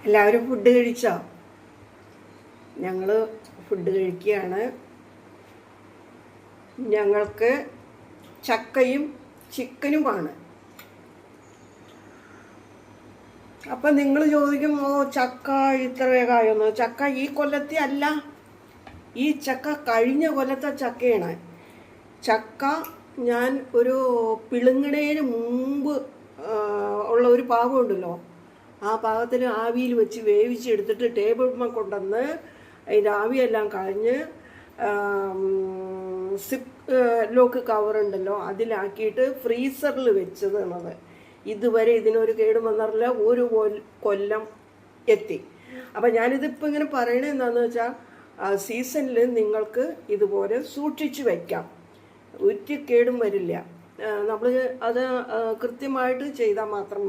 എല്ലാവരും ഫുഡ് കഴിച്ചോ? ഞങ്ങൾ ഫുഡ് കഴിക്കുകയാണ്. ഞങ്ങൾക്ക് ചക്കയും ചിക്കനുമാണ്. അപ്പം നിങ്ങൾ ചോദിക്കും, ഓ ചക്ക ഇത്ര വേഗമായൊന്നു? ചക്ക ഈ കൊല്ലത്തെ അല്ല, ഈ ചക്ക കഴിഞ്ഞ കൊല്ലത്തെ ചക്കയാണ്. ചക്ക ഞാൻ ഒരു പിളുങ്ങണേന് മുമ്പ് ഉള്ള ഒരു പാകമുണ്ടല്ലോ, ആ പാകത്തിന് ആവിയിൽ വെച്ച് വേവിച്ചെടുത്തിട്ട് ടേബിൾമ കൊണ്ടുവന്ന് അതിൻ്റെ ആവിയെല്ലാം കളഞ്ഞ് സിപ്പ് ലോക്ക് കവറുണ്ടല്ലോ അതിലാക്കിയിട്ട് ഫ്രീസറിൽ വെച്ചതാണത്. ഇതുവരെ ഇതിനൊരു കേടും വന്നിട്ടില്ല. ഒരു കൊല്ലം എത്തി. അപ്പം ഞാനിതിപ്പോൾ ഇങ്ങനെ പറയണത് എന്താണെന്ന് വെച്ചാൽ, സീസണിൽ നിങ്ങൾക്ക് ഇതുപോലെ സൂക്ഷിച്ച് വയ്ക്കാം, ഒരു കേടും വരില്ല. നമ്മൾ അത് കൃത്യമായിട്ട് ചെയ്താൽ മാത്രം മതി.